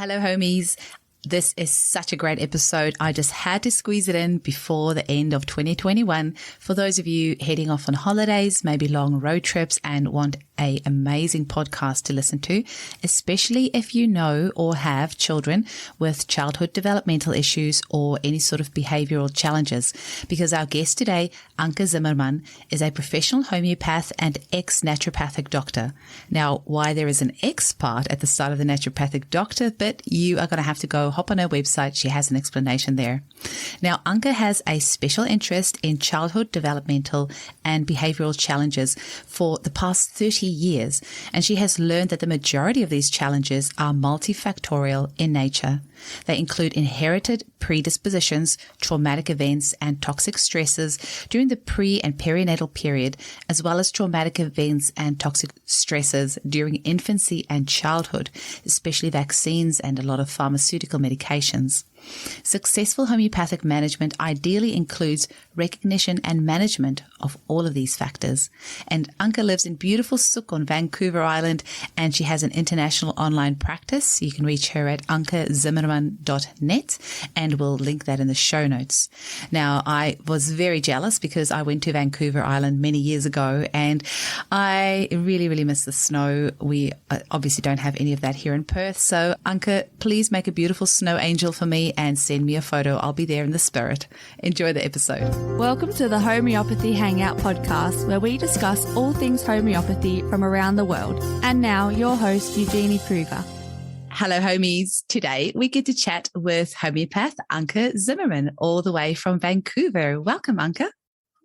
Hello, homies. This is such a great episode. I just had to squeeze it in before the end of 2021. For those of you heading off on holidays, maybe long road trips, and want an amazing podcast to listen to, especially if you know or have children with childhood developmental issues or any sort of behavioural challenges. Because our guest today, Anke Zimmermann, is a professional homeopath and ex-naturopathic doctor. Now, why there is an X part at the start of the naturopathic doctor bit, you are going to have to go hop on her website. She has an explanation there. Now, Anke has a special interest in childhood developmental and behavioural challenges for the past 30 years, and she has learned that the majority of these challenges are multifactorial in nature. They include inherited predispositions, traumatic events, and toxic stresses during the pre- and perinatal period, as well as traumatic events and toxic stresses during infancy and childhood, especially vaccines and a lot of pharmaceutical medications. Successful homeopathic management ideally includes recognition and management of all of these factors. And Anke lives in beautiful Sook on Vancouver Island, and she has an international online practice. You can reach her at ankezimmermann.net, and we'll link that in the show notes. Now, I was very jealous because I went to Vancouver Island many years ago, and I really, really miss the snow. We obviously don't have any of that here in Perth. So, Anke, please make a beautiful snow angel for me and send me a photo. I'll be there in the spirit. Enjoy the episode. Welcome to the Homeopathy Hangout podcast, where we discuss all things homeopathy from around the world. And now, your host, Eugenie Kruger. Hello, homies. Today, we get to chat with homeopath Anke Zimmermann, all the way from Vancouver. Welcome, Anke.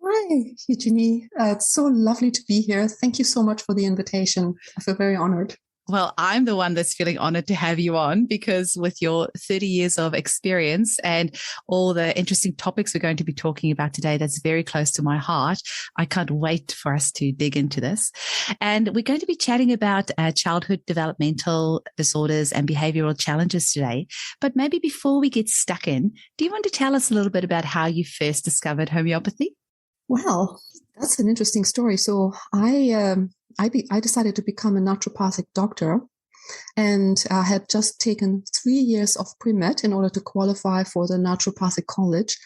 Hi, Eugenie. It's so lovely to be here. Thank you so much for the invitation. I feel very honored. Well, I'm the one that's feeling honored to have you on, because with your 30 years of experience and all the interesting topics we're going to be talking about today, that's very close to my heart. I can't wait for us to dig into this. And we're going to be chatting about childhood developmental disorders and behavioral challenges today. But maybe before we get stuck in, do you want to tell us a little bit about how you first discovered homeopathy? Well, that's an interesting story. So I decided to become a naturopathic doctor, and I had just taken 3 years of pre-med in order to qualify for the naturopathic college,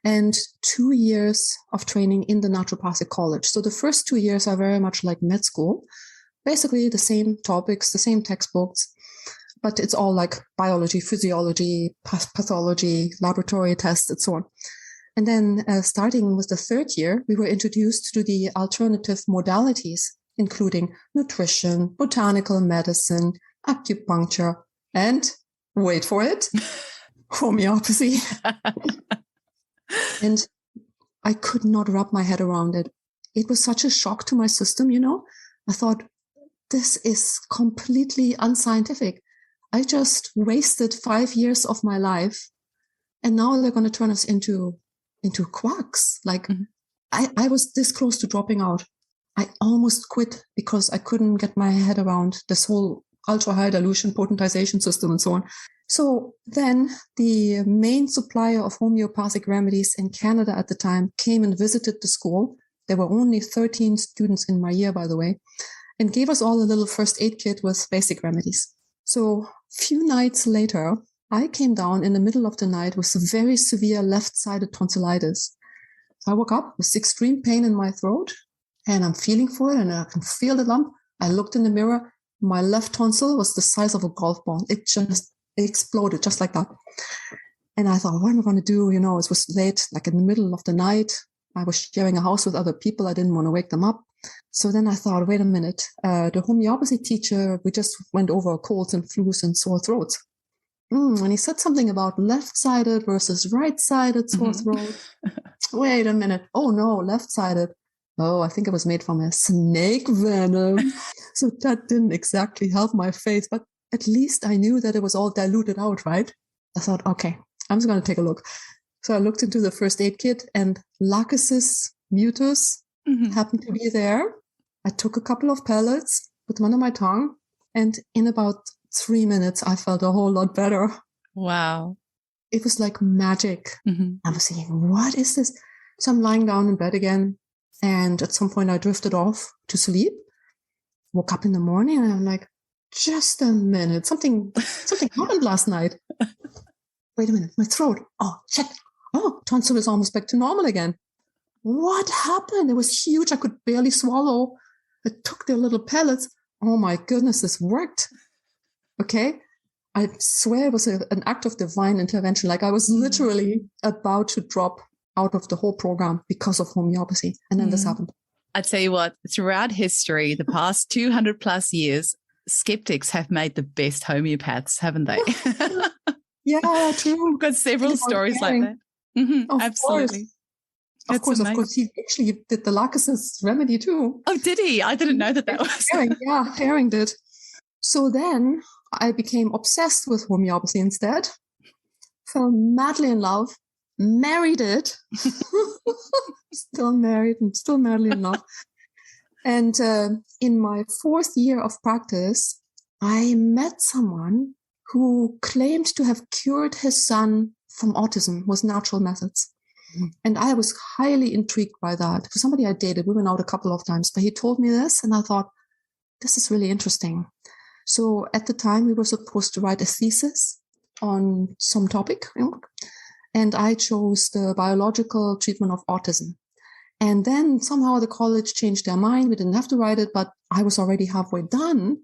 and 2 years of training in the naturopathic college. So the first 2 years are very much like med school, basically the same topics, the same textbooks, but it's all like biology, physiology, pathology, laboratory tests, and so on. And then starting with the third year, we were introduced to the alternative modalities, including nutrition, botanical medicine, acupuncture, and wait for it, homeopathy. And I could not wrap my head around it. It was such a shock to my system, you know. I thought, this is completely unscientific. I just wasted 5 years of my life, and now they're going to turn us into quacks. Like, I was this close to dropping out. I almost quit because I couldn't get my head around this whole ultra-high dilution potentization system and so on. So then the main supplier of homeopathic remedies in Canada at the time came and visited the school. There were only 13 students in my year, by the way, and gave us all a little first aid kit with basic remedies. So a few nights later, I came down in the middle of the night with a very severe left-sided tonsillitis. So I woke up with extreme pain in my throat, and I'm feeling for it, and I can feel the lump. I looked in the mirror. My left tonsil was the size of a golf ball. It exploded just like that. And I thought, what am I going to do? You know, it was late, like in the middle of the night. I was sharing a house with other people. I didn't want to wake them up. So then I thought, wait a minute. The homeopathy teacher, we just went over colds and flus and sore throats. And he said something about left-sided versus right-sided sore throat. Wait a minute. Oh, no, left-sided. Oh, I think it was made from a snake venom. So that didn't exactly help my faith, but at least I knew that it was all diluted out, right? I thought, okay, I'm just going to take a look. So I looked into the first aid kit, and Lachesis mutus happened to be there. I took a couple of pellets, put them under my tongue, and in about 3 minutes, I felt a whole lot better. Wow. It was like magic. I was thinking, what is this? So I'm lying down in bed again. And at some point I drifted off to sleep, woke up in the morning, and I'm like, just a minute. Something happened last night. Wait a minute, my throat. Oh, check. Oh, tonsil is almost back to normal again. What happened? It was huge. I could barely swallow. I took their little pellets. Oh my goodness, this worked. Okay. I swear it was an act of divine intervention. Like I was literally about to drop out of the whole program because of homeopathy. And then this happened. I tell you what, throughout history, the past 200 plus years, skeptics have made the best homeopaths, haven't they? Yeah, true. We've got several stories like that. Absolutely. Of course. He actually did the Lachesis remedy too. Oh, did he? I didn't know that was. Herring did. So then I became obsessed with homeopathy instead, fell madly in love, married it, still married and still madly in love. And in my 4th year of practice, I met someone who claimed to have cured his son from autism with natural methods. And I was highly intrigued by that. For somebody I dated, we went out a couple of times, but he told me this and I thought, this is really interesting. So at the time, we were supposed to write a thesis on some topic, and I chose the biological treatment of autism. And then somehow the college changed their mind. We didn't have to write it, but I was already halfway done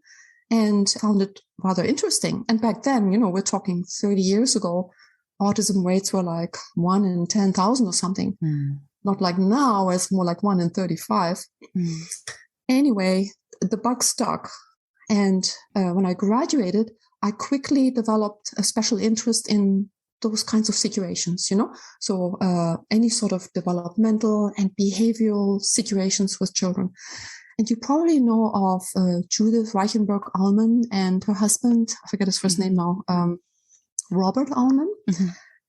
and found it rather interesting. And back then, we're talking 30 years ago, autism rates were like 1 in 10,000 or something. Not like now, it's more like 1 in 35. Anyway, the bug stuck. And when I graduated, I quickly developed a special interest in those kinds of situations, So any sort of developmental and behavioral situations with children. And you probably know of Judith Reichenberg-Allman and her husband, I forget his first name now, Robert Allman.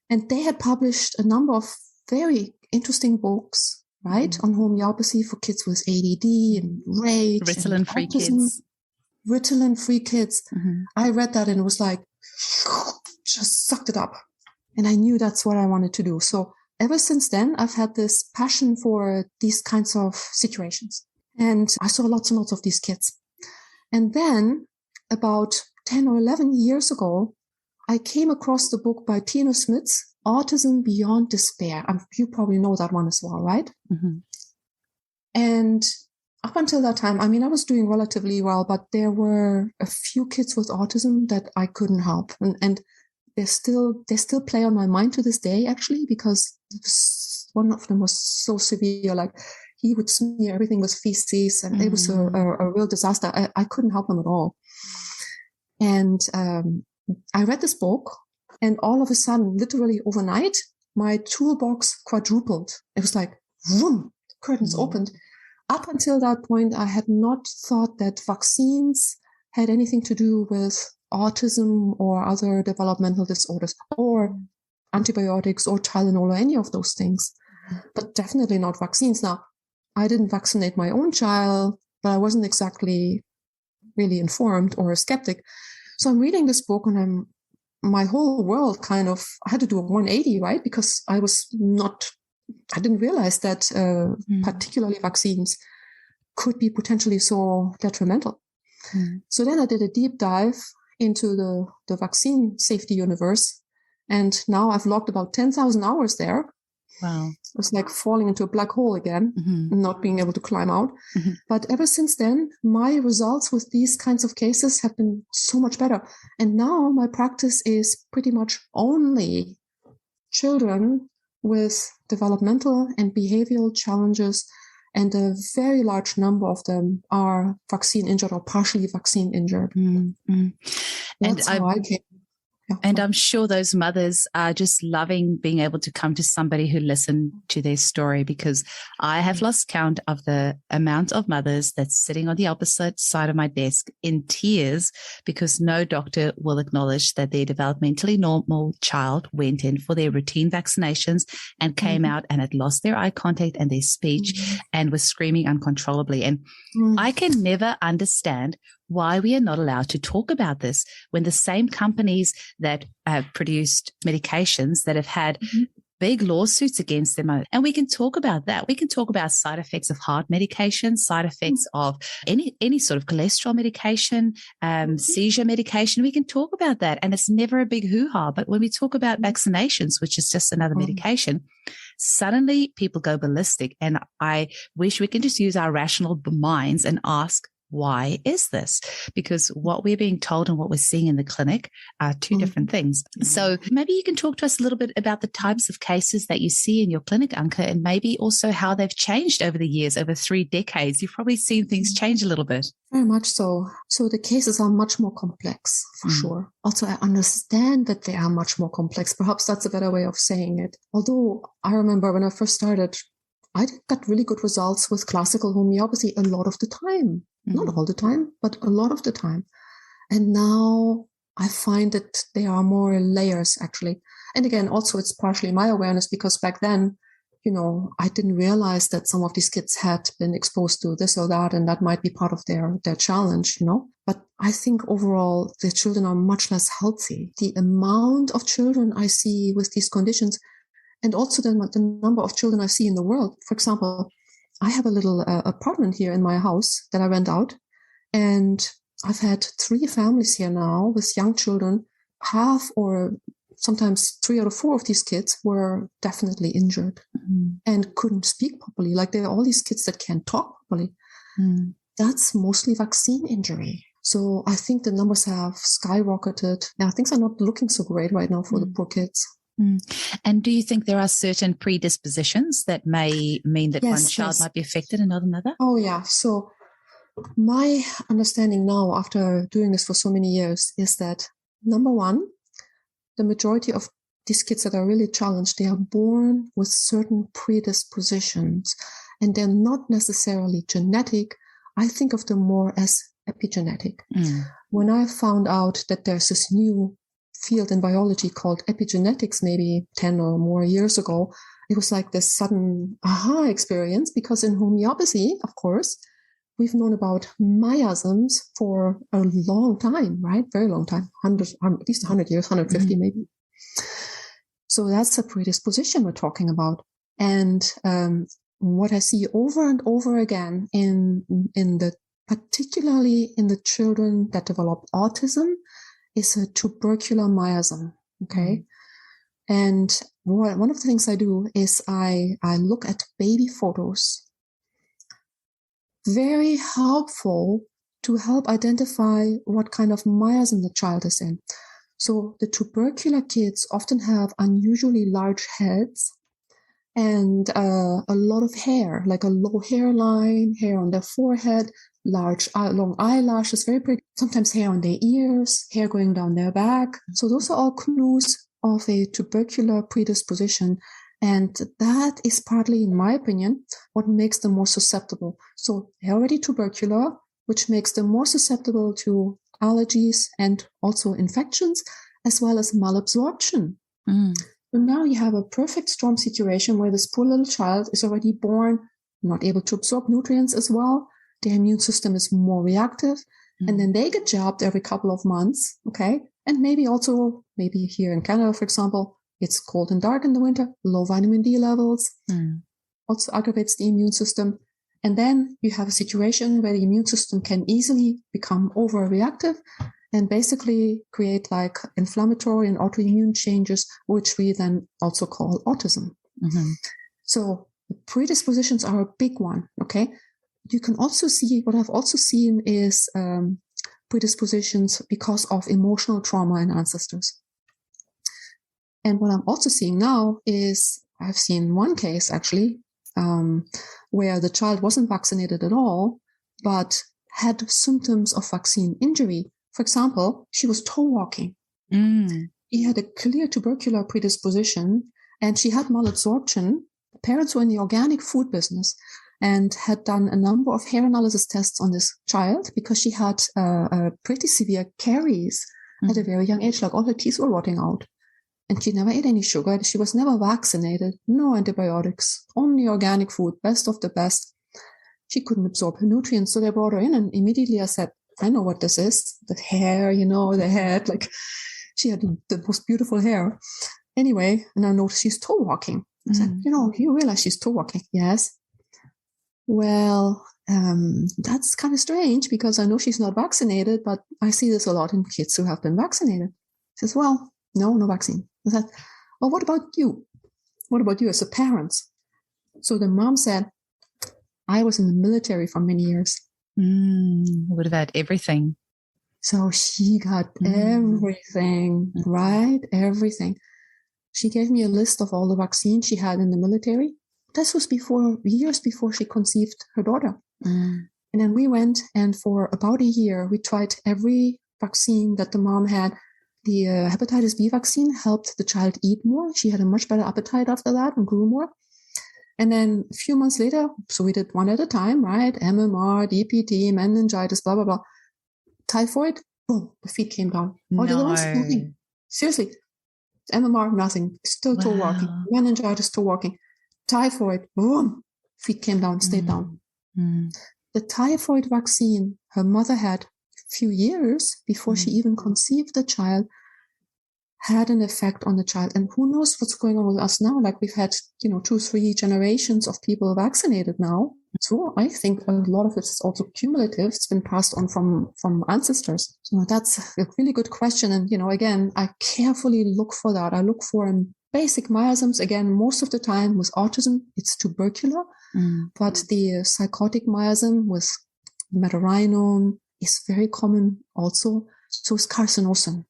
And they had published a number of very interesting books, right, on homeopathy for kids with ADD and rage. Ritalin-free kids. Ritalin-free kids. I read that and it was like, just sucked it up. And I knew that's what I wanted to do. So ever since then, I've had this passion for these kinds of situations. And I saw lots and lots of these kids. And then about 10 or 11 years ago, I came across the book by Tino Smits, Autism Beyond Despair. You probably know that one as well, right? And up until that time, I was doing relatively well, but there were a few kids with autism that I couldn't help. And they still play on my mind to this day, actually, because one of them was so severe, like he would smear everything with feces and it was a real disaster. I couldn't help him at all. And I read this book and all of a sudden, literally overnight, my toolbox quadrupled. It was like, vroom, curtains opened. Up until that point, I had not thought that vaccines had anything to do with autism or other developmental disorders or antibiotics or Tylenol or any of those things, but definitely not vaccines. Now, I didn't vaccinate my own child, but I wasn't exactly really informed or a skeptic. So I'm reading this book and my whole world I had to do a 180, right? Because I didn't realize that particularly vaccines could be potentially so detrimental. So then I did a deep dive into the vaccine safety universe. And now I've logged about 10,000 hours there. Wow. It's like falling into a black hole again, and not being able to climb out. But ever since then, my results with these kinds of cases have been so much better. And now my practice is pretty much only children with developmental and behavioral challenges. And a very large number of them are vaccine injured or partially vaccine injured. That's how I came. And I'm sure those mothers are just loving being able to come to somebody who listened to their story, because I have lost count of the amount of mothers that's sitting on the opposite side of my desk in tears because no doctor will acknowledge that their developmentally normal child went in for their routine vaccinations and came out and had lost their eye contact and their speech and was screaming uncontrollably. And I can never understand why we are not allowed to talk about this when the same companies that have produced medications that have had big lawsuits against them. And we can talk about that. We can talk about side effects of heart medication, side effects of any sort of cholesterol medication, seizure medication. We can talk about that. And it's never a big hoo-ha. But when we talk about vaccinations, which is just another medication, suddenly people go ballistic. And I wish we can just use our rational minds and ask, why is this? Because what we're being told and what we're seeing in the clinic are two different things. So maybe you can talk to us a little bit about the types of cases that you see in your clinic, Anke, and maybe also how they've changed over the years, over 3 decades. You've probably seen things change a little bit. Very much so. So the cases are much more complex, for sure. Also, I understand that they are much more complex. Perhaps that's a better way of saying it. Although I remember when I first started, I got really good results with classical homeopathy a lot of the time. Not all the time, but a lot of the time. And now I find that there are more layers, actually. And again, also it's partially my awareness, because back then, I didn't realize that some of these kids had been exposed to this or that, and that might be part of their challenge, But I think overall, the children are much less healthy. The amount of children I see with these conditions, and also the number of children I see in the world. For example, I have a little apartment here in my house that I rent out, and I've had 3 families here now with young children. Half or sometimes 3 out of 4 of these kids were definitely injured and couldn't speak properly. Like there are all these kids that can't talk properly. That's mostly vaccine injury. So I think the numbers have skyrocketed. Now things are not looking so great right now for the poor kids. And do you think there are certain predispositions that may mean that one child might be affected and not another? Oh, yeah. So my understanding now, after doing this for so many years, is that, number one, the majority of these kids that are really challenged, they are born with certain predispositions, and they're not necessarily genetic. I think of them more as epigenetic. When I found out that there's this new field in biology called epigenetics, maybe 10 or more years ago, it was like this sudden aha experience, because in homeopathy, of course, we've known about miasms for a long time, right? Very long time, at least 100 years, 150 maybe. So that's a predisposition we're talking about. And what I see over and over again particularly in the children that develop autism, is a tubercular miasm, okay? And one of the things I do is I look at baby photos. Very helpful to help identify what kind of miasm the child is in. So the tubercular kids often have unusually large heads and a lot of hair, like a low hairline, hair on their forehead, large, long eyelashes, very pretty, sometimes hair on their ears, hair going down their back. So those are all clues of a tubercular predisposition. And that is partly, in my opinion, what makes them more susceptible. So they're already tubercular, which makes them more susceptible to allergies and also infections, as well as malabsorption. So now you have a perfect storm situation where this poor little child is already born, not able to absorb nutrients as well. Their immune system is more reactive. And then they get jabbed every couple of months, okay? And maybe here in Canada, for example, it's cold and dark in the winter, low vitamin D levels, also aggravates the immune system. And then you have a situation where the immune system can easily become overreactive and basically create like inflammatory and autoimmune changes, which we then also call autism. So predispositions are a big one, okay? You can also see, what I've also seen is predispositions because of emotional trauma in ancestors. And what I'm also seeing now is, I've seen one case actually, where the child wasn't vaccinated at all, but had symptoms of vaccine injury. For example, she was toe walking. He had a clear tubercular predisposition, and she had malabsorption. Parents were in the organic food business and had done a number of hair analysis tests on this child because she had pretty severe caries at a very young age, like all her teeth were rotting out. And she never ate any sugar. She was never vaccinated. No antibiotics, only organic food, best of the best. She couldn't absorb her nutrients. So they brought her in, and immediately I said, I know what this is. The hair, the head, like she had the most beautiful hair. Anyway, and I noticed she's toe walking. I said, you realize she's toe walking? Yes. Well, that's kind of strange because I know she's not vaccinated, but I see this a lot in kids who have been vaccinated. She says, well, no vaccine. I said, well, what about you? What about you as a parent? So the mom said, I was in the military for many years. Would have had everything. So she got everything, right? Everything. She gave me a list of all the vaccines she had in the military. This was years before she conceived her daughter. And then we went, and for about a year, we tried every vaccine that the mom had. The hepatitis B vaccine helped the child eat more. She had a much better appetite after that and grew more. And then a few months later, so we did one at a time, right? MMR, DPT, meningitis, blah, blah, blah. Typhoid, boom, the feet came down. Oh, the other ones, nothing. Seriously. MMR, nothing. Still toe walking. Meningitis, toe walking. Typhoid, boom, feet came down, stayed down. The typhoid vaccine her mother had a few years before she even conceived the child had an effect on the child. And who knows what's going on with us now? Like we've had, 2-3 generations of people vaccinated now. So I think a lot of it is also cumulative. It's been passed on from ancestors. So that's a really good question. And, again, I carefully look for that. I look for basic miasms. Again, most of the time with autism, it's tubercular. But the psychotic miasm with metarhinome is very common also. So is carcinosum.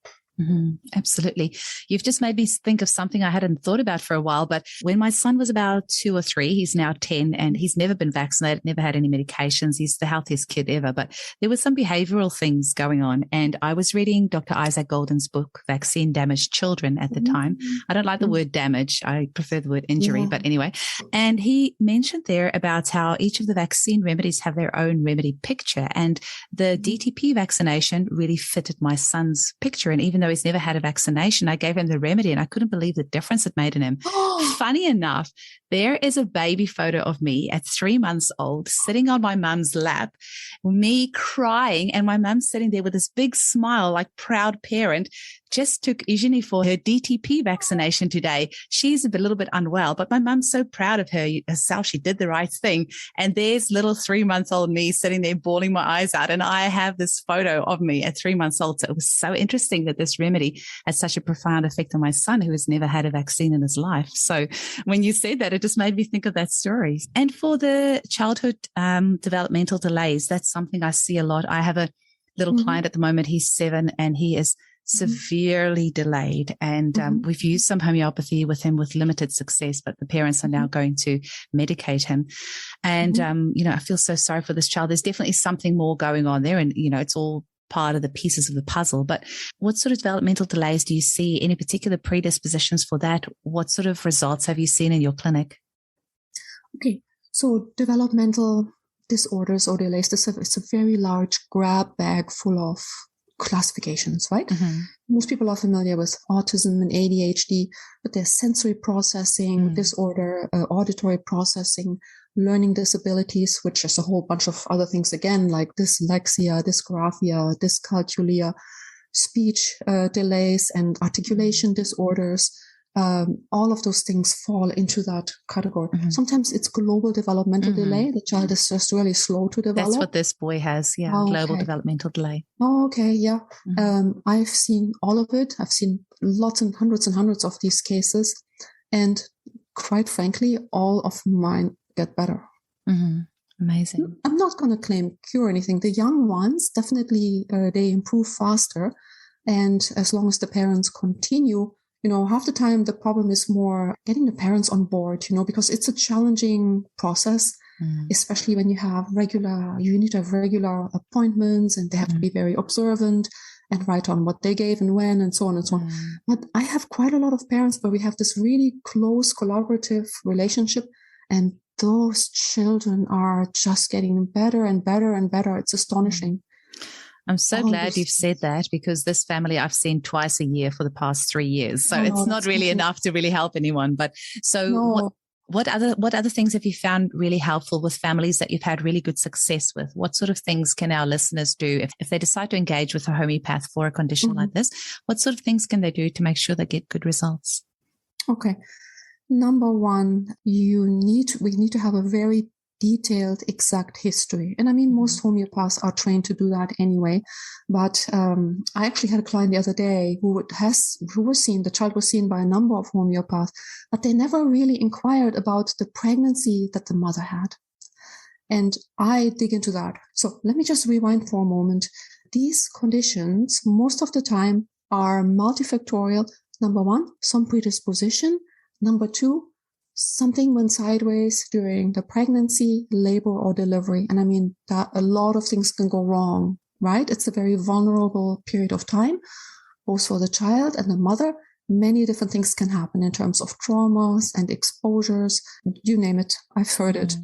Absolutely. You've just made me think of something I hadn't thought about for a while, but when my son was about 2 or 3, he's now 10 and he's never been vaccinated, never had any medications. He's the healthiest kid ever, but there were some behavioral things going on. And I was reading Dr. Isaac Golden's book, Vaccine Damaged Children at the time. I don't like the word damage. I prefer the word injury, but anyway. And he mentioned there about how each of the vaccine remedies have their own remedy picture. And the DTP vaccination really fitted my son's picture. And even though he's never had a vaccination, I gave him the remedy and I couldn't believe the difference it made in him. Funny enough, there is a baby photo of me at 3 months old sitting on my mum's lap, me crying, and my mum sitting there with this big smile like proud parent. Just took Eugenie for her DTP vaccination today. She's a little bit unwell, but my mum's so proud of herself. She did the right thing. And there's little 3-month-old me sitting there bawling my eyes out. And I have this photo of me at 3 months old. So it was so interesting that this remedy has such a profound effect on my son who has never had a vaccine in his life. So when you said that, it just made me think of that story. And for the childhood developmental delays, that's something I see a lot. I have a little client at the moment. He's 7 and he is severely delayed. And we've used some homeopathy with him with limited success, but the parents are now going to medicate him. And, I feel so sorry for this child. There's definitely something more going on there. And, it's all part of the pieces of the puzzle. But what sort of developmental delays do you see? Any particular predispositions for that? What sort of results have you seen in your clinic? Okay. So developmental disorders or delays, it's a very large grab bag full of classifications, right? Most people are familiar with autism and ADHD, but there's sensory processing disorder, auditory processing, learning disabilities, which is a whole bunch of other things again, like dyslexia, dysgraphia, dyscalculia, speech delays, and articulation disorders. All of those things fall into that category. Sometimes it's global developmental delay. The child is just really slow to develop. That's what this boy has, global developmental delay. Oh, okay, yeah. I've seen all of it. I've seen lots and hundreds of these cases. And quite frankly, all of mine get better. Amazing. I'm not going to claim cure or anything. The young ones, definitely they improve faster. And as long as the parents continue, half the time the problem is more getting the parents on board, because it's a challenging process, especially when you need to have regular appointments and they have to be very observant and write on what they gave and when and so on and so on. But I have quite a lot of parents where we have this really close collaborative relationship, and those children are just getting better and better and better. It's astonishing. I'm so glad you've said that, because this family I've seen twice a year for the past 3 years. So it's not really enough to really help anyone. But so what other things have you found really helpful with families that you've had really good success with? What sort of things can our listeners do if they decide to engage with a homeopath for a condition like this? What sort of things can they do to make sure they get good results? Okay. Number one, we need to have a very detailed, exact history. And I mean, most homeopaths are trained to do that anyway. But I actually had a client the other day the child was seen by a number of homeopaths, but they never really inquired about the pregnancy that the mother had. And I dig into that. So let me just rewind for a moment. These conditions, most of the time, are multifactorial. Number one, some predisposition. Number two, something went sideways during the pregnancy, labor, or delivery. And I mean, that a lot of things can go wrong, right? It's a very vulnerable period of time, both for the child and the mother. Many different things can happen in terms of traumas and exposures. You name it. I've heard it.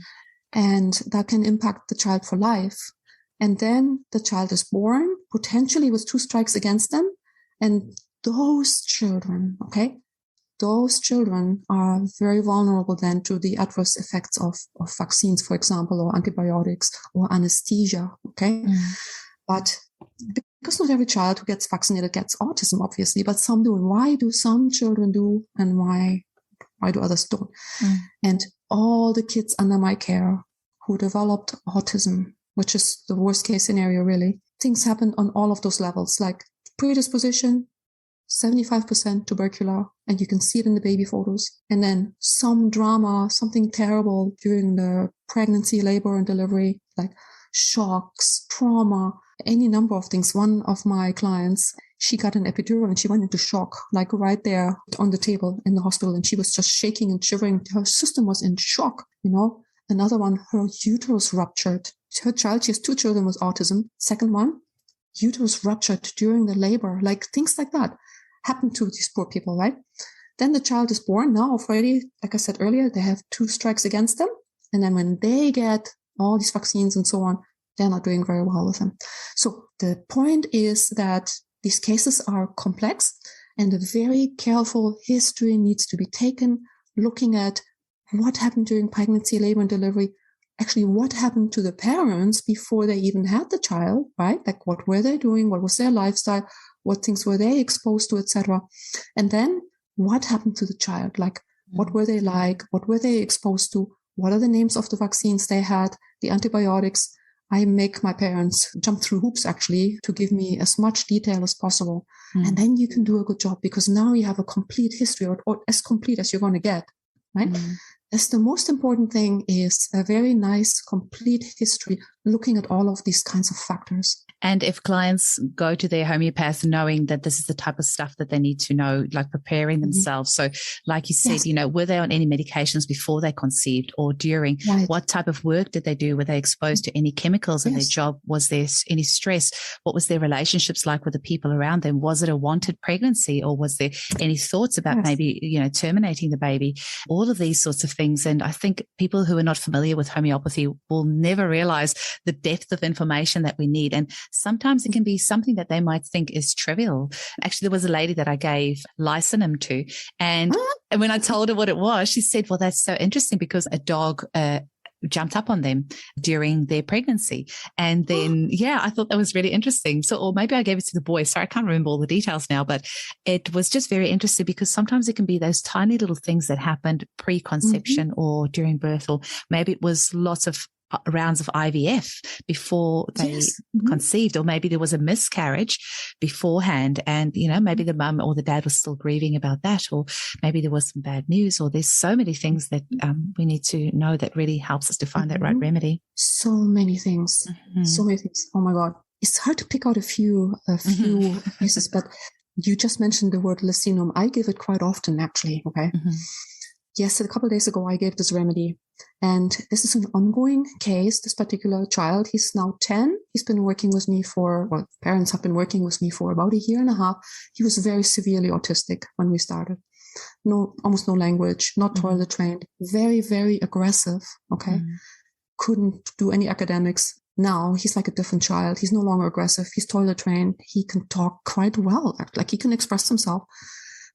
And that can impact the child for life. And then the child is born, potentially with 2 strikes against them. And those children, those children are very vulnerable then to the adverse effects of vaccines, for example, or antibiotics or anesthesia. But because not every child who gets vaccinated gets autism, obviously, but some do. And why do some children do, and why do others don't? And all the kids under my care who developed autism, which is the worst case scenario, really, things happened on all of those levels, like predisposition, 75% tubercular, and you can see it in the baby photos. And then some drama, something terrible during the pregnancy, labor, and delivery, like shocks, trauma, any number of things. One of my clients, she got an epidural and she went into shock, like right there on the table in the hospital. And she was just shaking and shivering. Her system was in shock, Another one, her uterus ruptured. Her child, she has 2 children with autism. Second one, uterus ruptured during the labor, like things like that happen to these poor people, right? Then the child is born. Now already, like I said earlier, they have 2 strikes against them. And then when they get all these vaccines and so on, they're not doing very well with them. So the point is that these cases are complex and a very careful history needs to be taken, looking at what happened during pregnancy, labor, and delivery. Actually, what happened to the parents before they even had the child, right? Like, what were they doing? What was their lifestyle? What things were they exposed to, etc.? And then what happened to the child? Like, what were they like? What were they exposed to? What are the names of the vaccines they had? The antibiotics? I make my parents jump through hoops, actually, to give me as much detail as possible. And then you can do a good job because now you have a complete history, or as complete as you're going to get, right? That's the most important thing, is a very nice, complete history, looking at all of these kinds of factors. And if clients go to their homeopath knowing that this is the type of stuff that they need to know, like preparing themselves. So like you said, were they on any medications before they conceived or during? Right. What type of work did they do? Were they exposed to any chemicals in their job? Was there any stress? What was their relationships like with the people around them? Was it a wanted pregnancy, or was there any thoughts about maybe, terminating the baby? All of these sorts of things. And I think people who are not familiar with homeopathy will never realize the depth of information that we need. And sometimes it can be something that they might think is trivial. Actually, there was a lady that I gave lysinum to, and when I told her what it was, she said, well, that's so interesting because a dog jumped up on them during their pregnancy. And then, I thought that was really interesting. So, or maybe I gave it to the boy. Sorry, I can't remember all the details now, but it was just very interesting because sometimes it can be those tiny little things that happened pre-conception or during birth, or maybe it was lots of rounds of IVF before they conceived, or maybe there was a miscarriage beforehand and, maybe the mum or the dad was still grieving about that, or maybe there was some bad news, or there's so many things that we need to know that really helps us to find that right remedy. So many things. So many things. Oh my God. It's hard to pick out a few pieces, but you just mentioned the word lysinum. I give it quite often, actually. Okay. Yes, a couple of days ago, I gave this remedy. And this is an ongoing case. This particular child, he's now 10. He's been working with me parents have been working with me for about 1.5 years. He was very severely autistic when we started. Almost no language, not toilet trained, very, very aggressive. Okay. Couldn't do any academics. Now he's like a different child. He's no longer aggressive. He's toilet trained. He can talk quite well. Like he can express himself.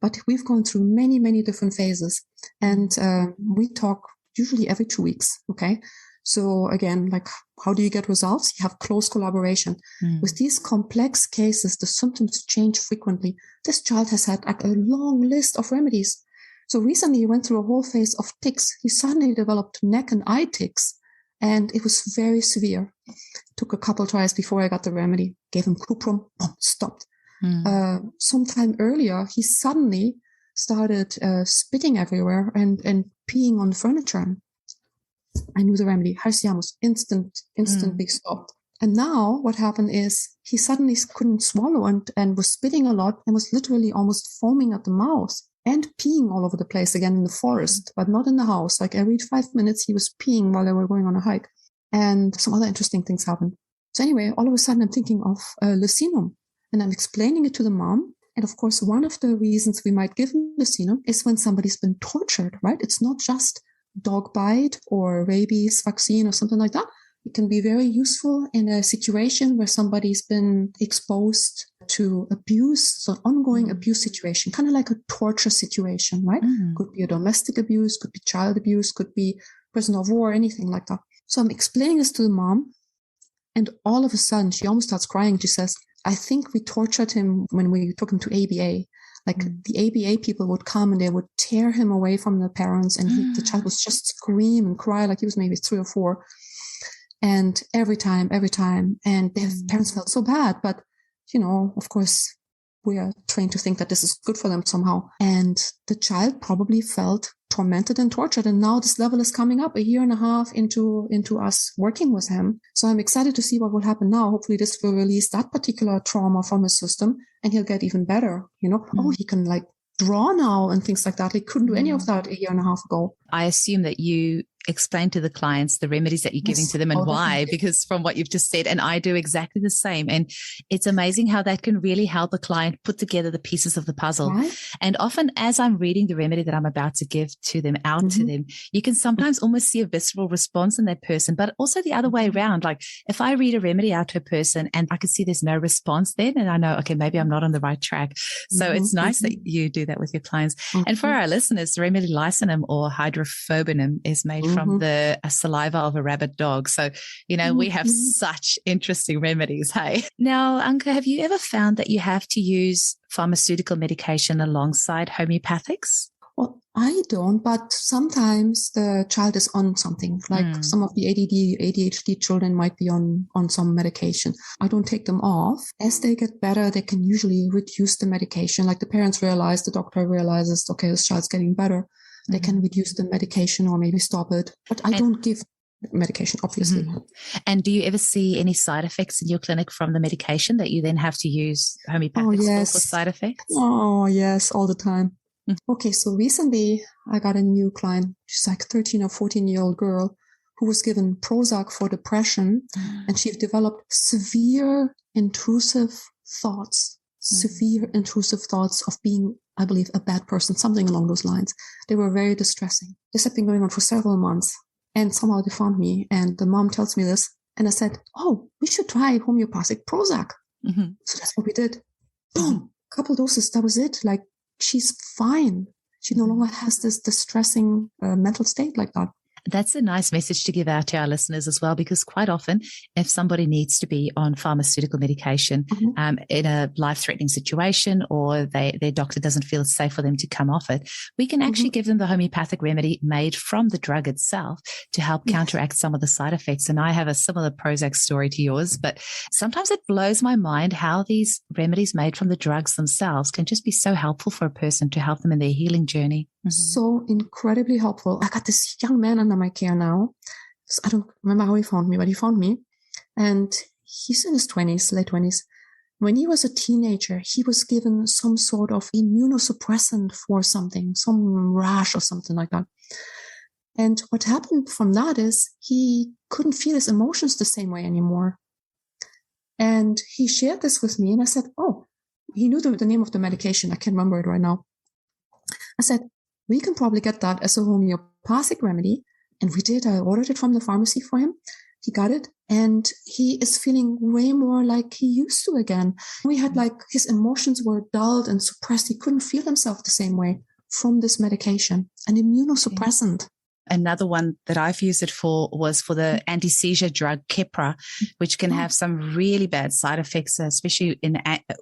But we've gone through many, many different phases. And we talk usually every 2 weeks. Okay. So again, like, how do you get results? You have close collaboration. With these complex cases, the symptoms change frequently. This child has had like a long list of remedies. So recently he went through a whole phase of tics. He suddenly developed neck and eye tics, and it was very severe. Took a couple tries before I got the remedy. Gave him cuprum, boom, stopped. Sometime earlier, he suddenly started spitting everywhere and peeing on the furniture. I knew the remedy. Harsiamus, instantly stopped. And now what happened is he suddenly couldn't swallow and was spitting a lot and was literally almost foaming at the mouth and peeing all over the place again in the forest, but not in the house. Like every 5 minutes he was peeing while they were going on a hike. And some other interesting things happened. So anyway, all of a sudden I'm thinking of Lucinum, and I'm explaining it to the mom. And of course, one of the reasons we might give Lucinum is when somebody's been tortured, right? It's not just dog bite or rabies vaccine or something like that. It can be very useful in a situation where somebody's been exposed to abuse, so ongoing abuse situation, kind of like a torture situation, right? Could be a domestic abuse, could be child abuse, could be prisoner of war, anything like that. So I'm explaining this to the mom, and all of a sudden she almost starts crying. She says, I think we tortured him when we took him to ABA. Like the ABA people would come and they would tear him away from the parents, and the child would just scream and cry like he was maybe 3 or 4. And every time, and their parents felt so bad. But, you know, of course, we are trained to think that this is good for them somehow. And the child probably felt tormented and tortured. And now this level is coming up 1.5 years into us working with him. So I'm excited to see what will happen now. Hopefully this will release that particular trauma from his system and he'll get even better. You know, he can like draw now and things like that. He couldn't do any of that 1.5 years ago. I assume that you explain to the clients the remedies that you're giving to them and why, because from what you've just said, and I do exactly the same. And it's amazing how that can really help a client put together the pieces of the puzzle. Right. And often as I'm reading the remedy that I'm about to give to them, to them, you can sometimes almost see a visceral response in that person, but also the other way around. Like if I read a remedy out to a person and I can see there's no response then, and I know, okay, maybe I'm not on the right track. So it's nice that you do that with your clients. And for our listeners, the remedy Lysinum or hydrophobinum is made from the saliva of a rabid dog. So, you know, we have such interesting remedies. Hey, now, Anke, have you ever found that you have to use pharmaceutical medication alongside homeopathics? Well, I don't, but sometimes the child is on something, like some of the ADHD children might be on some medication. I don't take them off. As they get better, they can usually reduce the medication. Like the parents realize, the doctor realizes, okay, this child's getting better. They can reduce the medication or maybe stop it. But I don't give medication, obviously. And do you ever see any side effects in your clinic from the medication that you then have to use homeopathics for side effects? Oh, yes, all the time. Okay, so recently I got a new client. She's like 13 or 14-year-old girl who was given Prozac for depression, and she developed severe intrusive thoughts of being, I believe, a bad person, something along those lines. They were very distressing. This had been going on for several months, and somehow they found me, and the mom tells me this, and I said, oh, we should try homeopathic Prozac. So that's what we did. Boom, couple doses, that was it. Like, she's fine. She no longer has this distressing mental state like that. That's a nice message to give out to our listeners as well, because quite often if somebody needs to be on pharmaceutical medication in a life-threatening situation, or their doctor doesn't feel it's safe for them to come off it, we can actually give them the homeopathic remedy made from the drug itself to help counteract some of the side effects. And I have a similar Prozac story to yours, but sometimes it blows my mind how these remedies made from the drugs themselves can just be so helpful for a person to help them in their healing journey. So incredibly helpful. I got this young man under my care now. So I don't remember how he found me, but he found me. And he's in his 20s, late 20s. When he was a teenager, he was given some sort of immunosuppressant for something, some rash or something like that. And what happened from that is he couldn't feel his emotions the same way anymore. And he shared this with me, and I said, oh, he knew the name of the medication. I can't remember it right now. I said, we can probably get that as a homeopathic remedy. And we did. I ordered it from the pharmacy for him. He got it. And he is feeling way more like he used to again. We had his emotions were dulled and suppressed. He couldn't feel himself the same way from this medication, an immunosuppressant. Another one that I've used it for was for the anti-seizure drug Keppra, which can have some really bad side effects, especially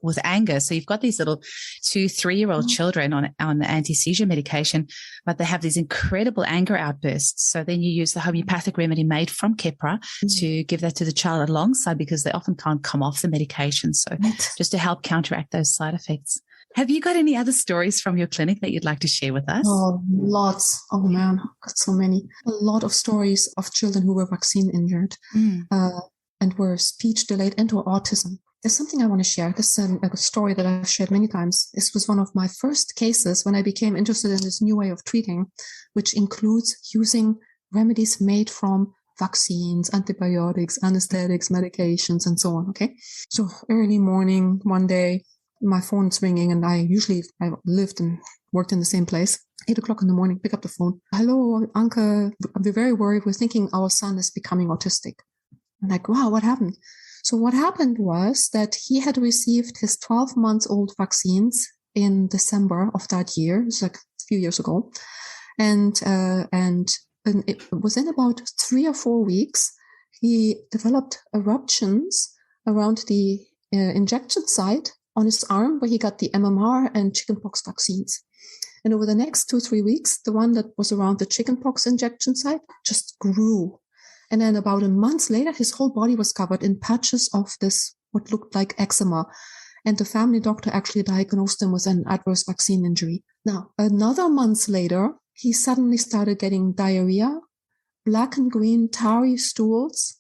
with anger. So you've got these little 2-3-year-old children on the anti-seizure medication, but they have these incredible anger outbursts. So then you use the homeopathic remedy made from Keppra to give that to the child alongside, because they often can't come off the medication. So just to help counteract those side effects. Have you got any other stories from your clinic that you'd like to share with us? Oh, lots. Oh, man, I've got so many. A lot of stories of children who were vaccine injured and were speech delayed and or autism. There's something I want to share. This is a story that I've shared many times. This was one of my first cases when I became interested in this new way of treating, which includes using remedies made from vaccines, antibiotics, anesthetics, medications, and so on. Okay. So early morning, one day, my phone's ringing, and I lived and worked in the same place. 8:00 in the morning, pick up the phone. Hello, Anke. We're very worried. We're thinking our son is becoming autistic. I'm like, wow, what happened? So what happened was that he had received his 12-month-old vaccines in December of that year. It's like a few years ago. And it was in about 3 or 4 weeks, he developed eruptions around the injection site on his arm where he got the MMR and chickenpox vaccines. And over the next 2-3 weeks, the one that was around the chickenpox injection site just grew. And then about a month later, his whole body was covered in patches of this, what looked like eczema. And the family doctor actually diagnosed him with an adverse vaccine injury. Now, another month later, he suddenly started getting diarrhea, black and green tarry stools,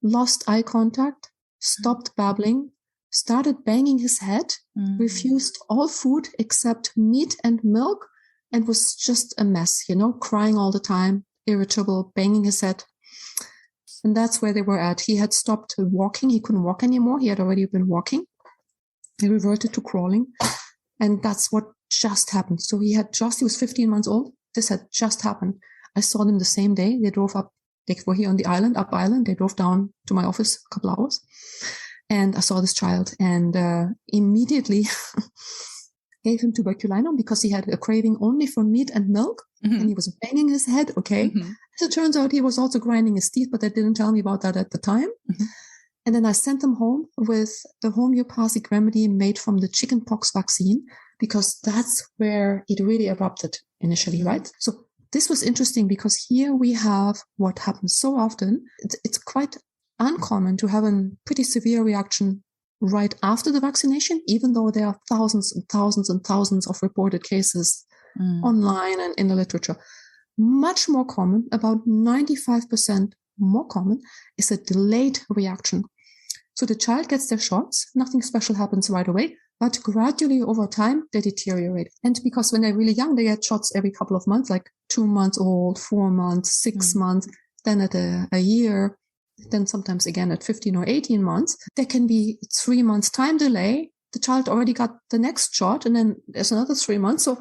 lost eye contact, stopped babbling, started banging his head, refused all food except meat and milk, and was just a mess, crying all the time, irritable, banging his head. And that's where they were at. He had stopped walking. He couldn't walk anymore. He had already been walking. He reverted to crawling. And that's what just happened. So he was 15 months old. This had just happened. I saw them the same day. They drove up. They were here on the island, up island. They drove down to my office a couple hours. And I saw this child and immediately gave him tuberculinum because he had a craving only for meat and milk. And he was banging his head. Okay. As it turns out, he was also grinding his teeth, but they didn't tell me about that at the time. And then I sent him home with the homeopathic remedy made from the chickenpox vaccine, because that's where it really erupted initially, right? So this was interesting because here we have what happens so often. It's quite uncommon to have a pretty severe reaction right after the vaccination, even though there are thousands and thousands and thousands of reported cases online and in the literature. Much more common, about 95% more common, is a delayed reaction. So the child gets their shots, nothing special happens right away, but gradually over time, they deteriorate. And because when they're really young, they get shots every couple of months, like 2 months old, 4 months, 6 months, then at a year, then sometimes again at 15 or 18 months. There can be 3 months time delay. The child already got the next shot, and then there's another 3 months. So,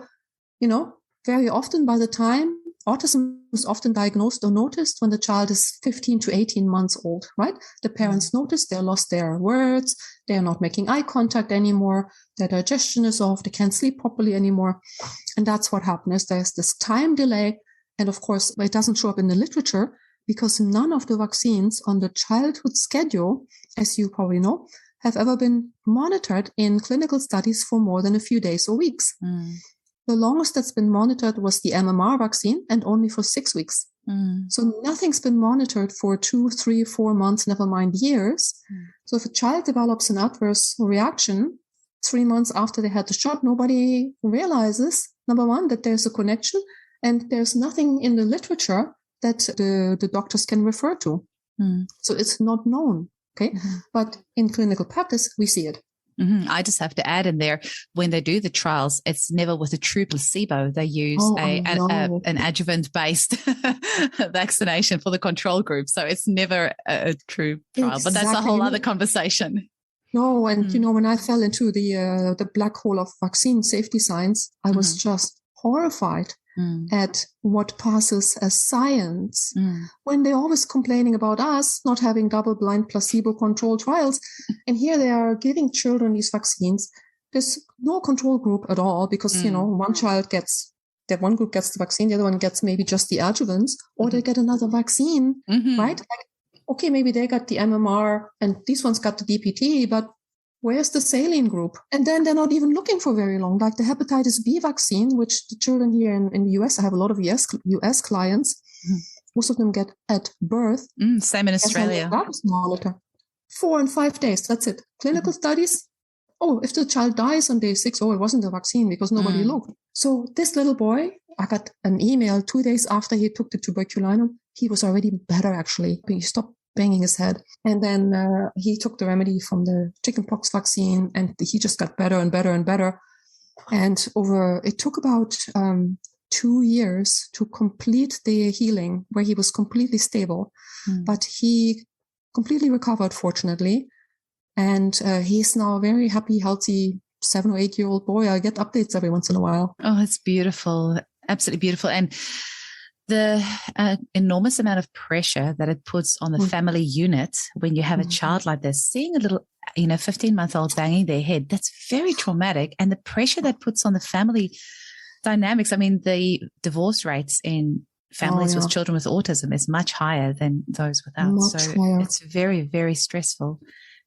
very often by the time autism is often diagnosed or noticed when the child is 15 to 18 months old, right? The parents notice they lost their words. They're not making eye contact anymore. Their digestion is off. They can't sleep properly anymore. And that's what happens. There's this time delay. And of course, it doesn't show up in the literature because none of the vaccines on the childhood schedule, as you probably know, have ever been monitored in clinical studies for more than a few days or weeks. The longest that's been monitored was the MMR vaccine, and only for 6 weeks. So nothing's been monitored for 2, 3, 4 months, never mind years. So if a child develops an adverse reaction 3 months after they had the shot, nobody realizes, number one, that there's a connection, and there's nothing in the literature that the doctors can refer to. So it's not known. Okay. But in clinical practice, we see it. I just have to add in there, when they do the trials, it's never with a true placebo. They use an adjuvant-based vaccination for the control group. So it's never a true trial. Exactly. But that's a whole other conversation. No, and when I fell into the black hole of vaccine safety science, I was just horrified at what passes as science when they're always complaining about us not having double-blind placebo-controlled trials. And here they are giving children these vaccines. There's no control group at all because, one child gets that one group gets the vaccine, the other one gets maybe just the adjuvants, or they get another vaccine, right? Like, okay, maybe they got the MMR and these ones got the DPT, but where's the saline group? And then they're not even looking for very long. Like the hepatitis B vaccine, which the children here in the US, I have a lot of US clients. Most of them get at birth. Same in Australia. Monitor. 4 and 5 days. That's it. Clinical studies. Oh, if the child dies on day 6, it wasn't the vaccine because nobody looked. So this little boy, I got an email 2 days after he took the tuberculinum. He was already better, actually. He stopped banging his head. And then he took the remedy from the chickenpox vaccine, and he just got better and better and better. And it took about 2 years to complete the healing, where he was completely stable. But he completely recovered, fortunately. And he's now a very happy, healthy 7 or 8 year old boy. I get updates every once in a while. Oh, it's beautiful. Absolutely beautiful. And the enormous amount of pressure that it puts on the family unit when you have a child like this, seeing a little, 15-month-old banging their head, that's very traumatic. And the pressure that puts on the family dynamics, I mean, the divorce rates in families with children with autism is much higher than those without. It's very, very stressful.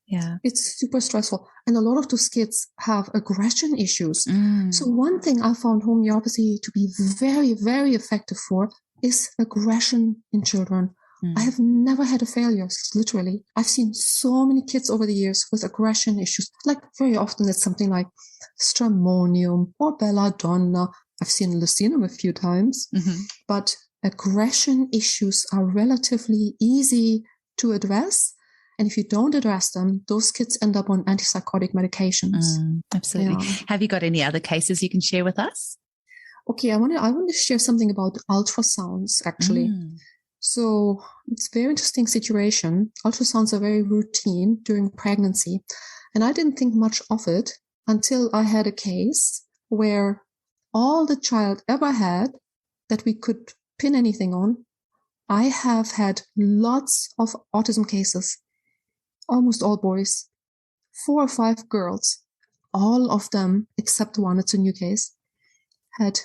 Yeah. It's super stressful. And a lot of those kids have aggression issues. So one thing I found homeopathy to be very, very effective for is aggression in children. I have never had a failure, literally. I've seen so many kids over the years with aggression issues. Like very often it's something like stramonium or belladonna. I've seen lucinum a few times. But aggression issues are relatively easy to address. And if you don't address them, those kids end up on antipsychotic medications. Absolutely. Yeah. Have you got any other cases you can share with us? Okay, I want to share something about ultrasounds, actually. So it's a very interesting situation. Ultrasounds are very routine during pregnancy. And I didn't think much of it until I had a case where all the child ever had that we could pin anything on. I have had lots of autism cases, almost all boys, 4 or 5 girls, all of them, except one, it's a new case, had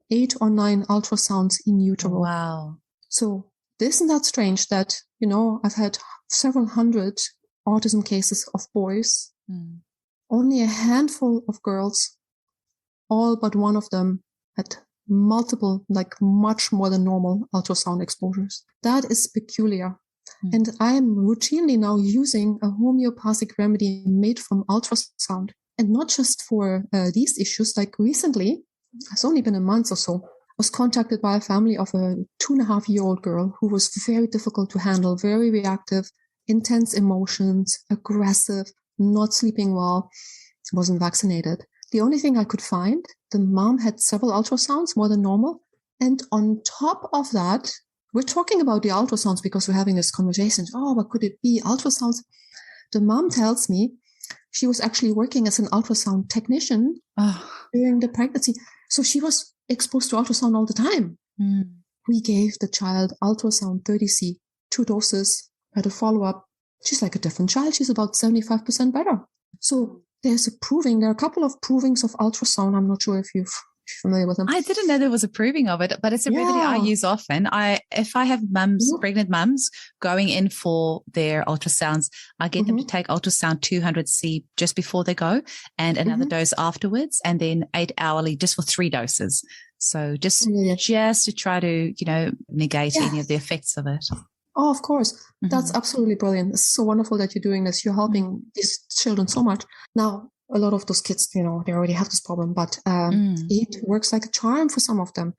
8 or 9 ultrasounds in utero. Wow. So isn't that strange that, I've had several hundred autism cases of boys, only a handful of girls, all but one of them had multiple, like much more than normal ultrasound exposures. That is peculiar. And I'm routinely now using a homeopathic remedy made from ultrasound. And not just for these issues. Like recently, it's only been a month or so, I was contacted by a family of a 2.5-year-old girl who was very difficult to handle, very reactive, intense emotions, aggressive, not sleeping well, wasn't vaccinated. The only thing I could find, the mom had several ultrasounds, more than normal. And on top of that, we're talking about the ultrasounds because we're having this conversation. Oh, what could it be? Ultrasounds. The mom tells me she was actually working as an ultrasound technician during the pregnancy. So she was exposed to ultrasound all the time. We gave the child ultrasound 30C, 2 doses, had a follow-up. She's like a different child. She's about 75% better. So there are a couple of provings of ultrasound. I'm not sure if you're familiar with them. I didn't know there was a proving of it, but it's a remedy I use often. If I have pregnant mums going in for their ultrasounds, I get them to take ultrasound 200C just before they go and another dose afterwards, and then 8 hourly just for 3 doses. So just to try to, negate any of the effects of it. Oh, of course. That's absolutely brilliant. It's so wonderful that you're doing this. You're helping these children so much. Now, a lot of those kids, they already have this problem, but it works like a charm for some of them.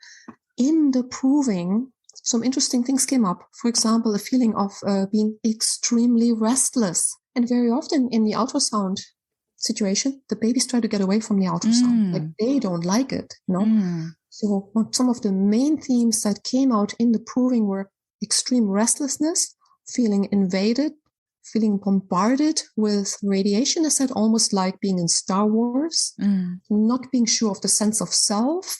In the proving, some interesting things came up. For example, a feeling of being extremely restless. And very often in the ultrasound situation, the babies try to get away from the ultrasound. Like they don't like it, So some of the main themes that came out in the proving were extreme restlessness, feeling invaded, feeling bombarded with radiation, is that almost like being in Star Wars, not being sure of the sense of self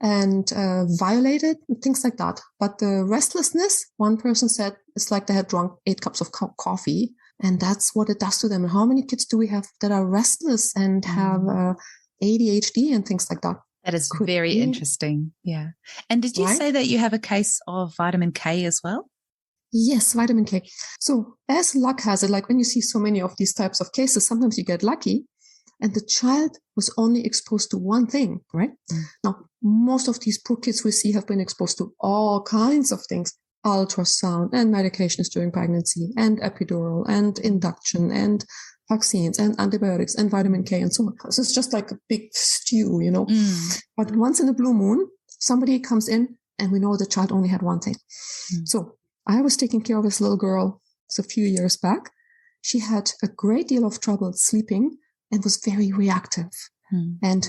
and violated, things like that. But the restlessness, one person said, it's like they had drunk 8 cups of coffee, and that's what it does to them. And how many kids do we have that are restless and have ADHD and things like that? That is very interesting. Yeah. And did you say that you have a case of vitamin K as well? Yes, vitamin K. So as luck has it, like when you see so many of these types of cases, sometimes you get lucky and the child was only exposed to one thing, right? Now, most of these poor kids we see have been exposed to all kinds of things, ultrasound and medications during pregnancy and epidural and induction and vaccines and antibiotics and vitamin K and so on. So it's just like a big stew, you know. But once in a blue moon, somebody comes in and we know the child only had one thing. So I was taking care of this little girl a few years back. She had a great deal of trouble sleeping and was very reactive and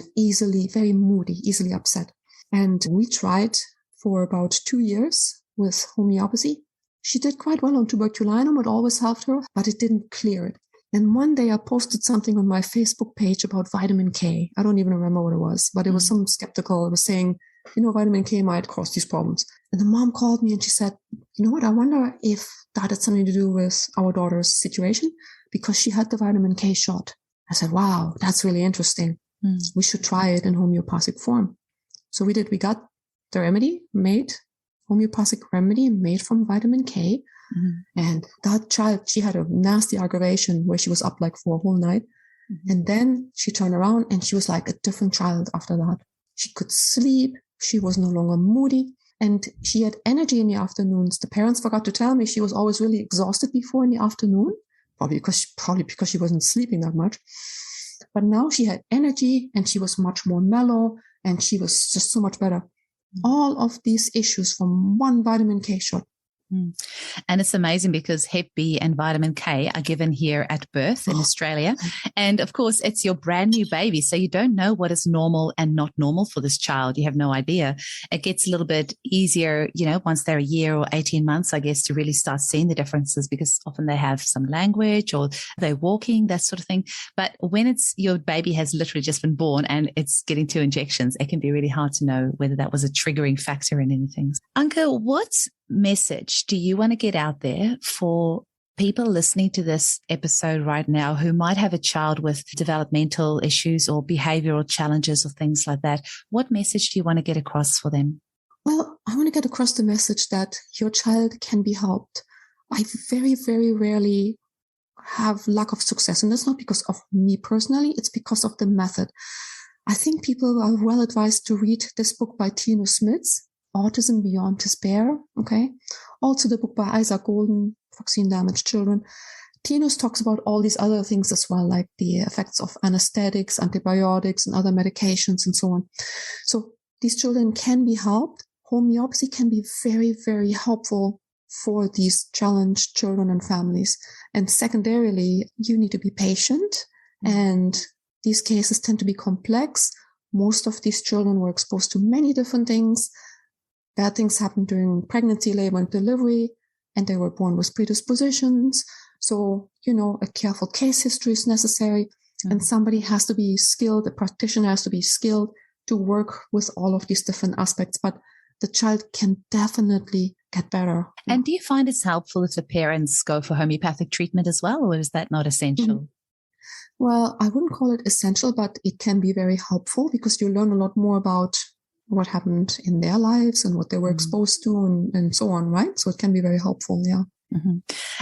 very moody, easily upset. And we tried for about 2 years with homeopathy. She did quite well on tuberculinum. It always helped her, but it didn't clear it. And one day I posted something on my Facebook page about vitamin K. I don't even remember what it was, but it was some skeptical. It was saying, you know, vitamin K might cause these problems. And the mom called me and she said, you know what, I wonder if that had something to do with our daughter's situation because she had the vitamin K shot. I said, wow, that's really interesting. We should try it in homeopathic form. So we did. We got the remedy made, homeopathic remedy made from vitamin K. And that child, she had a nasty aggravation where she was up like for a whole night. And then she turned around and she was like a different child after that. She could sleep. She was no longer moody. And she had energy in the afternoons. The parents forgot to tell me she was always really exhausted before in the afternoon, probably because she wasn't sleeping that much. But now she had energy and she was much more mellow and she was just so much better. All of these issues from one vitamin K shot. And it's amazing because Hep B and vitamin K are given here at birth in Australia. And of course, it's your brand new baby. So you don't know what is normal and not normal for this child. You have no idea. It gets a little bit easier, you know, once they're a year or 18 months, I guess, to really start seeing the differences because often they have some language or they're walking, that sort of thing. But when it's your baby has literally just been born and it's getting 2 injections, it can be really hard to know whether that was a triggering factor in anything. Anke, what message do you want to get out there for people listening to this episode right now who might have a child with developmental issues or behavioral challenges or things like that? What message do you want to get across for them? Well, I want to get across the message that your child can be helped. I very, very rarely have lack of success. And that's not because of me personally. It's because of the method. I think people are well advised to read this book by Tino Smits, Autism Beyond Despair, okay? Also the book by Isaac Golden, Vaccine-Damaged Children. Tinos talks about all these other things as well, like the effects of anesthetics, antibiotics, and other medications, and so on. So these children can be helped. Homeopathy can be very, very helpful for these challenged children and families. And secondarily, you need to be patient, and these cases tend to be complex. Most of these children were exposed to many different things. Bad things happened during pregnancy, labor, and delivery, and they were born with predispositions. So, you know, a careful case history is necessary, and somebody has to be skilled, a practitioner has to be skilled to work with all of these different aspects. But the child can definitely get better. And do you find it's helpful if the parents go for homeopathic treatment as well, or is that not essential? Well, I wouldn't call it essential, but it can be very helpful because you learn a lot more about what happened in their lives and what they were exposed to and so on, right? So it can be very helpful, yeah.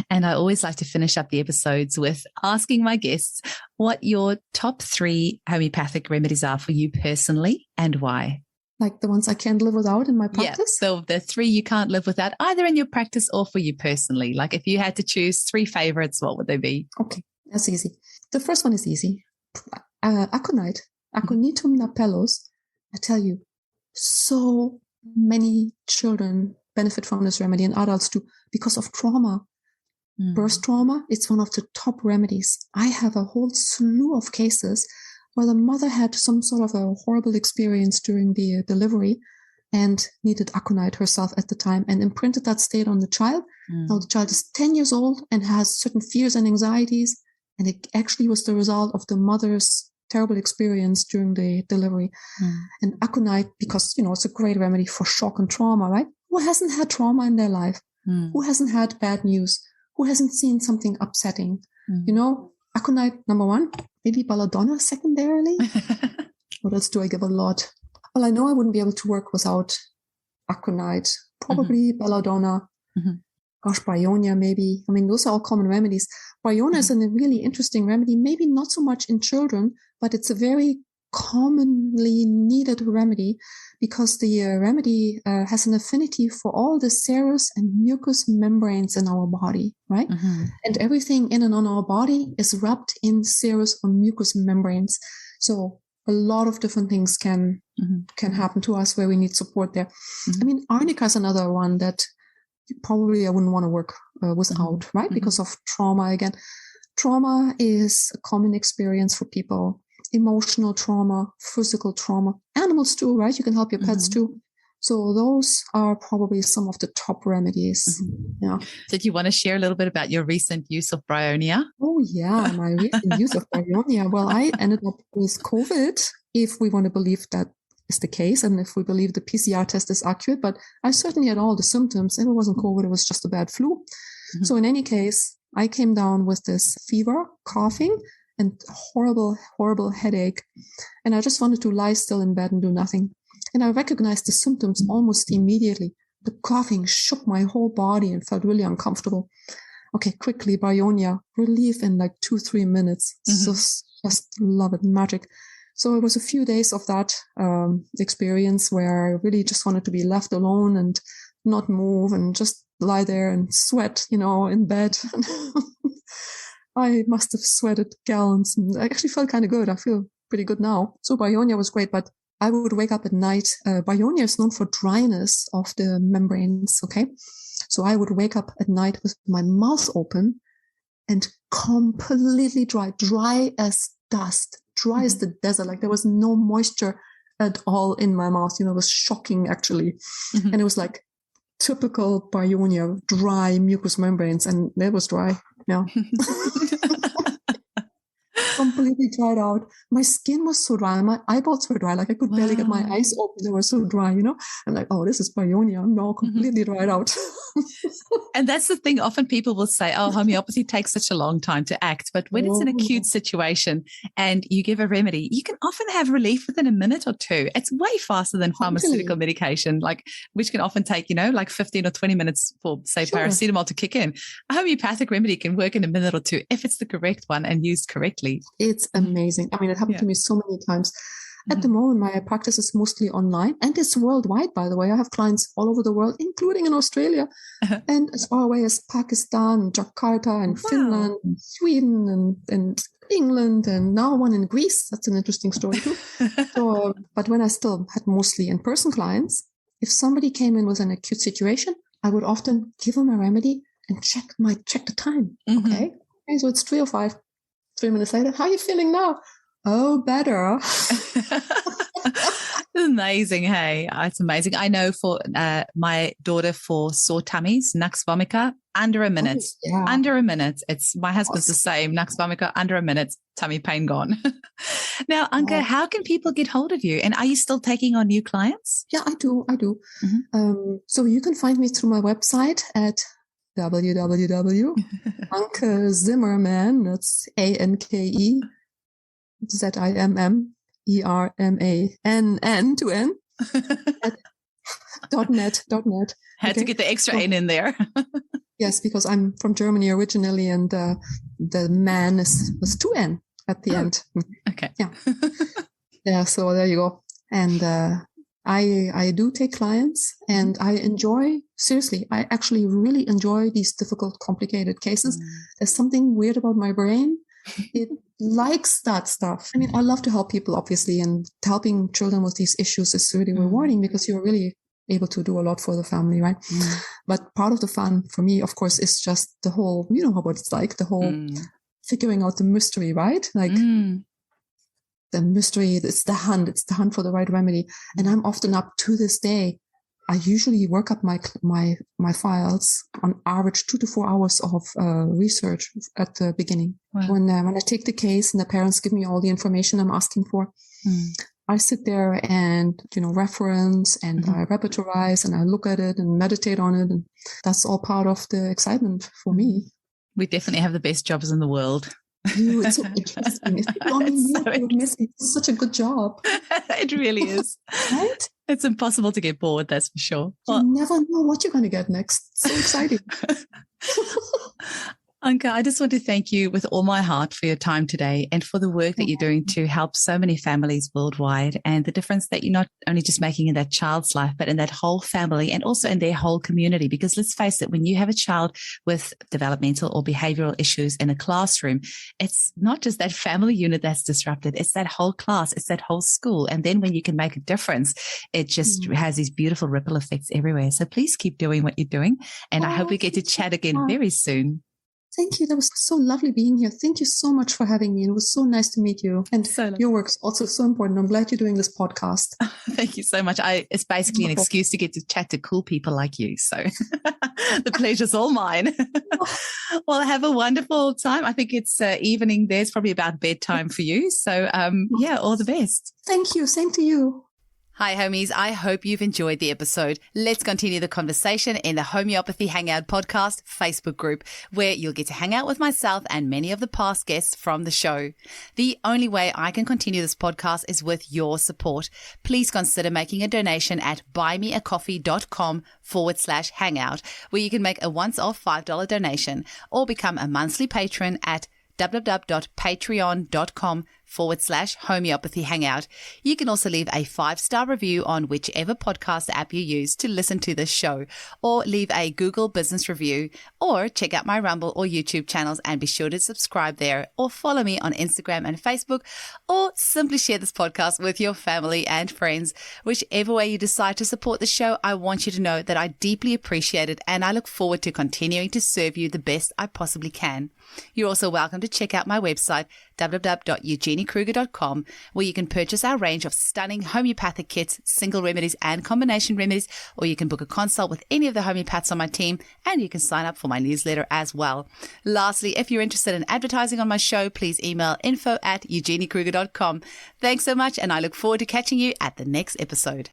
And I always like to finish up the episodes with asking my guests what your top 3 homeopathic remedies are for you personally and why. Like the ones I can't live without in my practice? Yeah, so the 3 you can't live without, either in your practice or for you personally. Like if you had to choose 3 favorites, what would they be? Okay, that's easy. The first one is easy. Aconite, Aconitum napellus. I tell you, so many children benefit from this remedy and adults too because of trauma. Birth trauma, it's one of the top remedies. I have a whole slew of cases where the mother had some sort of a horrible experience during the delivery and needed aconite herself at the time and imprinted that state on the child. Now the child is 10 years old and has certain fears and anxieties, and it actually was the result of the mother's terrible experience during the delivery. And aconite, because, you know, it's a great remedy for shock and trauma, right? Who hasn't had trauma in their life? Who hasn't had bad news? Who hasn't seen something upsetting? You know, aconite, number 1, maybe belladonna secondarily. What else do I give a lot? Well, I know I wouldn't be able to work without acronite, probably belladonna. Gosh, bryonia maybe. I mean, those are all common remedies. Bryonia is a really interesting remedy, maybe not so much in children, but it's a very commonly needed remedy because the remedy has an affinity for all the serous and mucous membranes in our body, right? And everything in and on our body is wrapped in serous or mucous membranes. So a lot of different things can happen to us where we need support there. I mean, arnica is another one that probably I wouldn't want to work without, right? Because of trauma again. Trauma is a common experience for people. Emotional trauma, physical trauma, animals too, right? You can help your pets too. So those are probably some of the top remedies. Yeah. Did you want to share a little bit about your recent use of bryonia? Oh yeah, my recent use of bryonia. Well, I ended up with COVID, if we want to believe that is the case, and if we believe the PCR test is accurate, but I certainly had all the symptoms. It wasn't COVID, it was just a bad flu. So in any case, I came down with this fever, coughing, and horrible, horrible headache. And I just wanted to lie still in bed and do nothing. And I recognized the symptoms almost immediately. The coughing shook my whole body and felt really uncomfortable. Okay, quickly, bryonia, relief in like 2-3 minutes. Just love it, magic. So it was a few days of that experience where I really just wanted to be left alone and not move and just lie there and sweat, in bed. I must have sweated gallons, and I actually felt kind of good. I feel pretty good now. So bryonia was great, but I would wake up at night. Bryonia is known for dryness of the membranes, okay? So I would wake up at night with my mouth open and completely dry as dust, dry as the desert. Like there was no moisture at all in my mouth. It was shocking actually. And it was like typical bryonia, dry mucous membranes, and it was dry. Yeah. Completely dried out. My skin was so dry. My eyeballs were dry. Like I could barely get my eyes open. They were so dry, I'm like, oh, this is bryonia. I'm now completely dried out. And that's the thing. Often people will say, oh, homeopathy takes such a long time to act. But when it's an acute situation and you give a remedy, you can often have relief within a minute or two. It's way faster than pharmaceutical medication, which can often take, like 15 or 20 minutes for, say, paracetamol to kick in. A homeopathic remedy can work in a minute or two if it's the correct one and used correctly. It's amazing. I mean, it happened to me so many times. At the moment, my practice is mostly online, and it's worldwide, by the way. I have clients all over the world, including in Australia, and as far away as Pakistan, Jakarta, and Finland, and Sweden, and England, and now one in Greece. That's an interesting story too. But when I still had mostly in-person clients, if somebody came in with an acute situation, I would often give them a remedy and check the time. Okay, so it's 3 or 5. 3 minutes later, how are you feeling now? Oh, better. Amazing. Hey, it's amazing. I know for my daughter for sore tummies, nux vomica, under a minute. Under a minute. It's my husband's the same. Nux vomica, under a minute, tummy pain gone. Now, Anke, how can people get hold of you? And are you still taking on new clients? Yeah, I do. So you can find me through my website at Anke Zimmermann, that's ANKE ZIMMERMANN to N .net. Had to get the extra N in there. Yes, because I'm from Germany originally, and the man was 2 N at the end. Okay. Yeah. Yeah. So there you go. And I do take clients, and I actually really enjoy these difficult, complicated cases. There's something weird about my brain. It likes that stuff. I mean, I love to help people, obviously, and helping children with these issues is really rewarding because you're really able to do a lot for the family, right? But part of the fun for me, of course, is just the whole, what it's like, the whole figuring out the mystery, right? Like, the mystery, it's the hunt for the right remedy. And I'm often up to this day. I usually work up my files on average 2 to 4 hours of research at the beginning. Wow. When I take the case and the parents give me all the information I'm asking for, I sit there and, reference and I repertorize and I look at it and meditate on it. And that's all part of the excitement for me. We definitely have the best jobs in the world. you. It's so interesting. If you only knew what you were missing, it's such a good job. It really is. Right? It's impossible to get bored, that's for sure. You never know what you're going to get next. So exciting. Anke, I just want to thank you with all my heart for your time today and for the work that you're doing to help so many families worldwide, and the difference that you're not only just making in that child's life, but in that whole family and also in their whole community. Because let's face it, when you have a child with developmental or behavioral issues in a classroom, it's not just that family unit that's disrupted, it's that whole class, it's that whole school. And then when you can make a difference, it just has these beautiful ripple effects everywhere. So please keep doing what you're doing. And I hope we get to chat again very soon. Thank you. That was so lovely being here. Thank you so much for having me. It was so nice to meet you. And your work's also so important. I'm glad you're doing this podcast. Thank you so much. It's basically an excuse to get to chat to cool people like you. So the pleasure's all mine. Well, have a wonderful time. I think it's evening there. It's probably about bedtime for you. So all the best. Thank you. Same to you. Hi, homies. I hope you've enjoyed the episode. Let's continue the conversation in the Homeopathy Hangout podcast Facebook group, where you'll get to hang out with myself and many of the past guests from the show. The only way I can continue this podcast is with your support. Please consider making a donation at buymeacoffee.com/hangout, where you can make a once-off $5 donation or become a monthly patron at www.patreon.com/homeopathy hangout. You can also leave a 5-star review on whichever podcast app you use to listen to this show, or leave a Google business review, or check out my Rumble or YouTube channels and be sure to subscribe there, or follow me on Instagram and Facebook, or simply share this podcast with your family and friends. Whichever way you decide to support the show, I want you to know that I deeply appreciate it, and I look forward to continuing to serve you the best I possibly can. You're also welcome to check out my website, www.eugeniekruger.com, where you can purchase our range of stunning homeopathic kits, single remedies and combination remedies, or you can book a consult with any of the homeopaths on my team, and you can sign up for my newsletter as well. Lastly, if you're interested in advertising on my show, please email info@eugeniekruger.com. Thanks so much, and I look forward to catching you at the next episode.